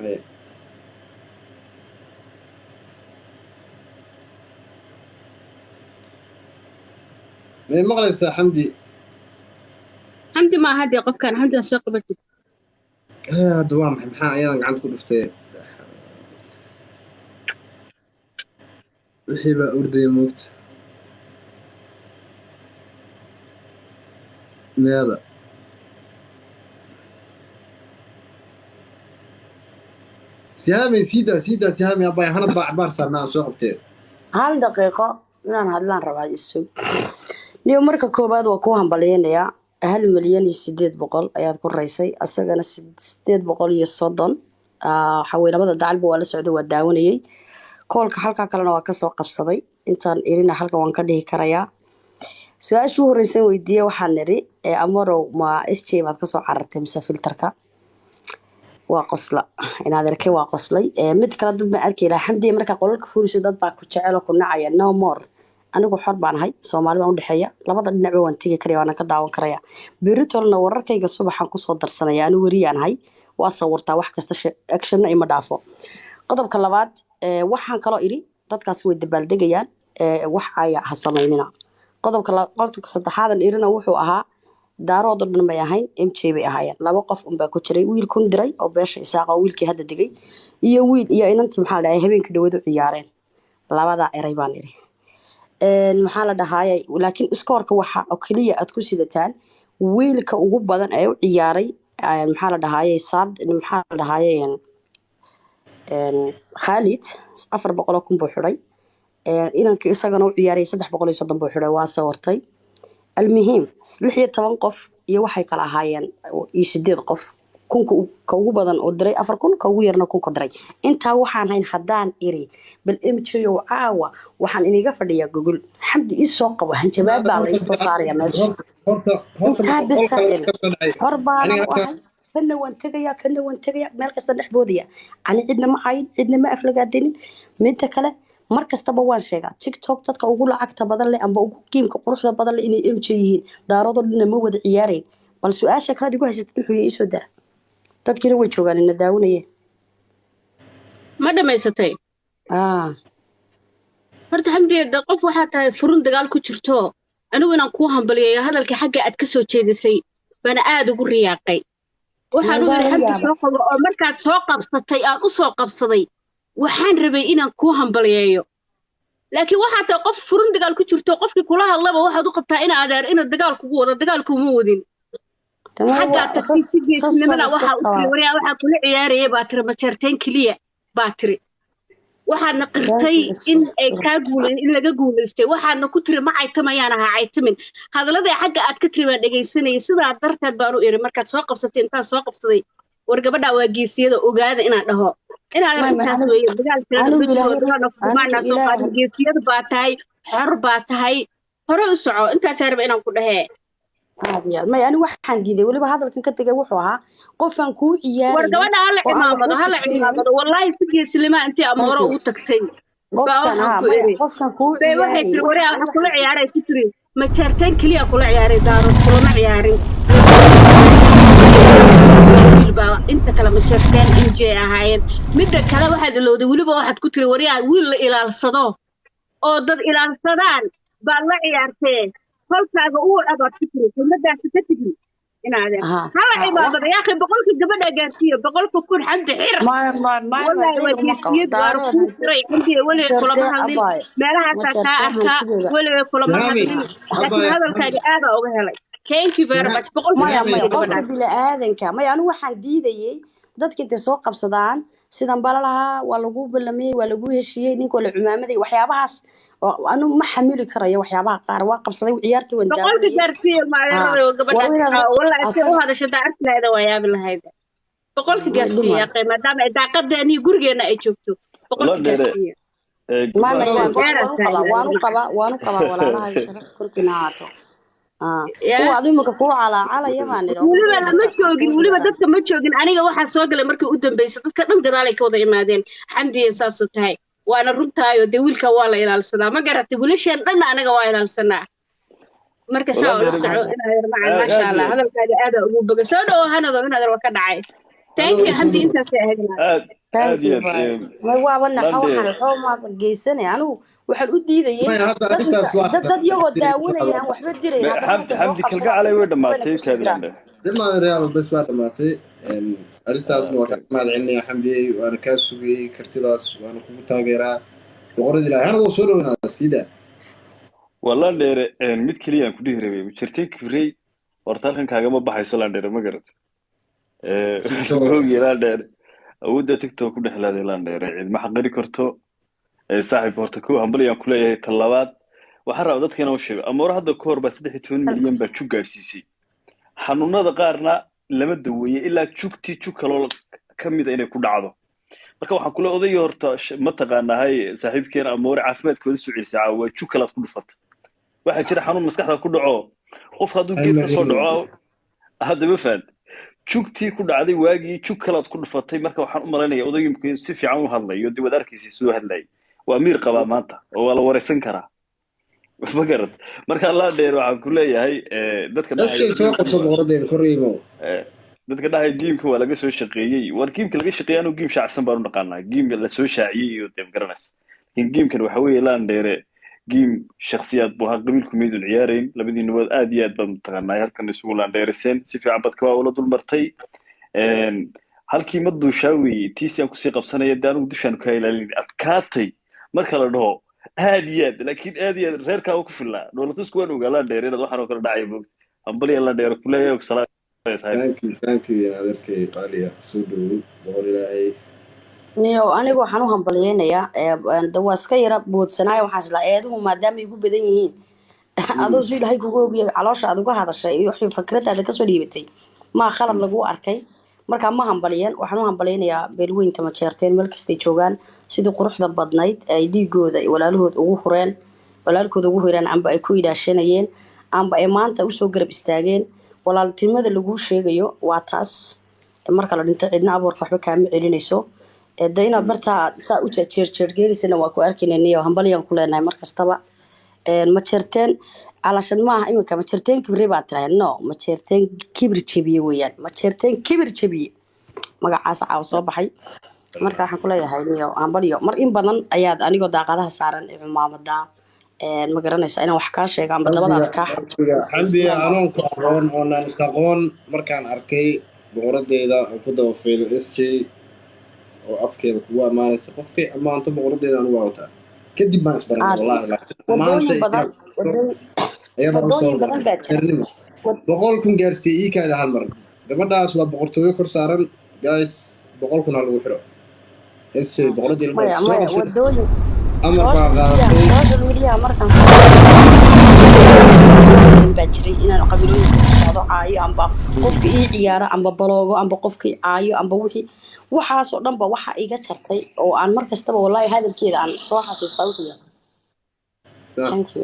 إيه. من مغلسة حمدي. حمدي ما هدي قف كان حمدي سوق بجد دوام محا أيضا عندك دفتين وحيبة أردي موت ماذا سهامي سيدا سهامي أباي هنطبع عبار صرنا سوق بتين hal daqiiqo inaan hadlaan rabaa isug niyo marka koobaad waa ku hambaleynayaa 1,800,000 ayaad ku raysay asagana 830 xawey labada dacalba waa la socday waa daawanayay koolka halkaa kalena waa kasoo qabsaday intaan irina halkan waan ka dhihi karayaa su-aashii u horreysay weydiiye waxaan nidhi amorow ma sj baad kasoo carartay mise filterka waa qosla inaad arkay waa qoslay mid kale dad baan arkay ilaa xamdiya markaa qolalka fuulisay dad baa ku jecel oo ku nacaya no more anigu xor baan ahay Soomaali baan u dhaxeeya labada dhinacba waan tigi karaya waan ka daawan karaya beritolna wararkayga subaxan ku soo darsanaya anigu wariyaan ahay waa sawirtaa wax kasta action ima dhaafo qodobka labaad waxaan kaloo iri dadkaas way dabaaldegayaan wax ay ha sameynina qodobka saddexaad irina wuxuu ahaa daarooda dhan may ahayn MJ bay ahaayeen laba qof baa ku jiray wiil kun diray oo beesha isaaq oo wiilkii hadda digay iyo wiil iyo inantii maxaa la dhahay habeenkii dhawadu ciyaareen labada eray baan iri maxaa la dhahaayay laakiin iskoorka waxa oo kaliya aad ku sidataan wiilka ugu badan ee u ciyaaray maxaa la dhahaayay saad maxaa la dhahaayay Khalid 400 kun buu xiray inanka isagana u ciyaaray 330 buu xiray waa sawirtay المهم 16 qof iyo waxay kala ahaayeen iyo 8 qof kunka ugu badan oo diray 4 kun ka ugu yarna kun ka diray inta waxaan hayn hadaan iri bal MJO caawa waxaan iniga fadhiyaa Google xamdi isoo qabo hanjabaad baa la isoo saaraya meesha horbaan kana waan tagaya meel kasta dhaxboodaya ani cidna ma hayn cidna ma aflagaadinin mid kale markastaba waan sheegaa TikTok dadka ugu lacagta badan leh amba ugu qiimka quruxda badan leh inay MJ yihiin daarado dhan ma wada ciyaareen bal su'aasha kala digu haysatay wuxuu isoo daa dadkina way joogaan in daawanayeen ma dhameysatay horta xamdiyeeda qof waxa tahay furun dagaal ku jirto anigu inaan ku hambaliyeeyo hadalka xagga aad ka soo jeedisay bana aad ugu riyaaqay waxaan u yiri xamdi soo qabo oo markaad soo qabsatay aan u soo qabsaday waxaan rabay inaan ku hambaliyeeyo laakiin waxa tahay qof furun dagaal ku jirto qofkii kula hadlaba waxaad u qabtaa in adeer in dagaal kugu wado dagaalku ma wadin xagga tagtiisnimada waxa uu wariyaa waxa kula ciyaarayay baa tiri majeerteen kaliya baa tiri waxaadna qirtay in ay ka guuleeyeen in laga guuleystay waxaadna ku tiri ma ay tamayaan aha ay timin hadalada xagga aad ka tiri baan dhageysanay sidaa darteed baan u iri markaad soo qabsatay inta soo qabsaday war gabadha waa geesiyada ogaada inaan dhaho inaad intaas weeye dagaalkeeda bajooda kumaana soo qaadin geesiyada baa tahay xor baa tahay hore u soco intaas yarba inaan ku dhahee ما يعني واحد ديدي ولي بهذا الكن كتجي وحوها قفن كو عيال ورقبنا هلا عمامة والله سجي سليمان أنت أمورة وتكتين قفن كو عيال وريا كل عياري تكري ما تشرتين كليا كل عياري دارو كل ما عياري أنت كلام تشرتين إنجي هاين مدة كلام واحد اللي ولي بواحد كتري وريا ويل إلى الصدام أو ضد إلى الصدام بالله عيارتين فلسفة أول أبغى تكتب ومدة تكتب هنا هذا هلا عبادة يا أخي بقولك الجبنة جارتية بقولك كل حد حير ما ولا وجيت يدار كوسري عندي ولا كل ما هذي ما لها تكاركا ولا كل ما هذي لكن هذا الكلام هذا أوهلا thank you very much بقول ما بلا آذن كا ما يعني واحد ديدي dadka inta soo qabsadaan sidan balalaha waa lagu ballamay waa lagu heshiiyay ninka la cumaamaday waxyaabahaas anu ma xamili karayo waxyaabaha qaar waa qabsaday ciyaartii waan daaway boqolka gaarsiyo maalinada gabadha wallahi si u hadasho daacadleeda waa yaab lahayd boqolka gaarsiyo yaqay maadaama daaqadeeni gurigeena ay joogto boqolka gaarsiyo waanu qaba walaalaha sharaf korkina haato وأظن كفو على يمان ولما ما تجوجين ولما دتك ما تجوجين أنا جوا واحد سواق لما كنت قدام بيس دتك نم جدالك وضع إمادين حمدي إنساس تهاي وأنا رنتها يدويل كوالا إلى السنة ما قرأت تقول شيء أنا جوا إلى السنة مركز ساعة السعود ما شاء الله هذا الكلام هذا أبو بقى سودو هنا ذا هنا ذا وكذا عاي thank you xamdi intaas ay ahayd aad thank you iyo bye ma waaba naxa landheer waxaan ma geysanay anigu waxaan u diidayay maya hadda arrintaas waa dad iyagoo daawanaya aan waxba dirayn haddana markay soo xamdi qabsadaan kalgacalay way dadka dhamaatay ku sii diraan kaadlandhe ilmaada real bes waa dhamaatay arrintaasna waa okay kaa mahad celinaya xamdiyey waana kaa sugayey kartidaas waana kugu taageeraa boqorada ilaahay anadoo soo dhowanaada siida waa landheere mid keliya aan ku dhihi rabay jirtay kibrey horta halkan kaagama baxayso landheere ma garato ogi landheere awoodda tiktok ku dhexlaaday landheere cilma xaqiri karto saaxiibka horta kow hambalyaan kuleeyahay tan labaad waxaan rabaa dadkana u sheego amoore hadda ka hor baa 13 milyan baa jug gaadhsiisay xanuunada qaarna lama daweeye ilaa jugtii jug kaloo ka mida inay ku dhacdo marka waxaan kule odayga horta ma taqaanahay saaxiibkeena amoore caafimaadkooda soo celisay caawa waa jug kalaad ku dhufata waxaa jira xanuun maskaxda ku dhaco qof hadduu geed ka soo dhaco hadda ma fahad jugtii ku dhacday waagii jug kalaad ku dhufatay marka waxaan u malaynayaa odayga si fiican u hadlayo dib wad arkiisa soo hadlayay waa miir qabaa maanta oo waa la wareysan karaa ma garad marka allah dheer waxaan ku leeyahay dadka dhahay soo qabso boqoradeeda korriimo dadka dhahay giimka waa laga soo shaqeeyay war giimka laga shaqeeyay anuu giim shaacsan baan u dhaqaanaa giim la soo shaaciyay iyo deeb garanas laakiin giimkan waxa weeye laan dheere giim shakhsiyaad buu ahaa qabiilku meydun ciyaarayn labadii nabood aad iyo aad baan taqaanaa halkan isugu laan dheeriseen si fiican badka waa ula dulmartay halkii ma duushaa weeye tiisi aan kusii qabsanaya dee anigu dushaan ka ilaalin adkaatay marka la dhaho aad iyo aad laakiin aad iyo aad reerkaa ku filnaa dhoolatusku waan ogaa laan dheer inaad waxaan oo kale dhacay moogta hambalya laan dheer kuleeyahay thank you adeerkay qaaliya soo dhowow boqor ilaahay niyo anigu waxaan u hambalyeynayaa waa iska yara boodsanaayo waxaan isla eeduhu maadaama igu badan yihiin adoo si ilaahay kugu ogyahay caloosha aad uga hadashay iyo wixii fikradaada kasoo dhiibatay maa khalad lagu arkay markaa ma hambaliyeen waxaan u hambalyeynayaa beelweynta ma jeerteen meel kastay joogaan sidii quruxda badnayd ay dhiigooda walaalahooda ugu hureen walaalkooda ugu hureen amba ay ku ilaashanayeen amba ay maanta usoo garab istaageen walaaltinimada lagu sheegayo waa taas marka la dhinto cidna abuurka waxba kaama celinayso de inaad martaa saa u jeerjeergeelisana waa ku arkaynaniyo hambalyaan ku leenahay mar kastaba ma jeerteen calashan maaha iminka ma jeerteen kibre baa tirahay no ma jeerteen kibir jabiye weeyaan ma jeerteen kibir jabiye magacaas caawa soo baxay marka waxaan ku leeyahay niyo hambalyo mar in badan ayaad anigoo daaqadaha saaran ee cumaamada ma garanaysaa inaan wax kaa sheega amba dabadaada kaa xabto xamdiya anoonku aqoon oonaan is aqoon markaan arkay boqoradeeda oo ku daba faylo s j oo afkeeda kugu ammaanaysa qofkay ammaanto boqoradeeda anugu waa wataa kadib baan isbaranay wallahi wadooyin badan baa jira 100 kun gaarsiiyey ii kaada hal mar gabadhaas waa boqortooyo kor saaran guys 100 kun ha lagu xiro s j boqoradeeda wadooyin amar baa qaadatay social media markaan baa jiray inaan qabiilooyinka ku socdo caayo amba qofka ii ciyaara amba baloogo amba qofka caayo amba wixii waxaas oo dhan ba waxa iga jartay oo aan mar kastaba wallahi hadalkeeda aan soo xasuustaa wixii thank you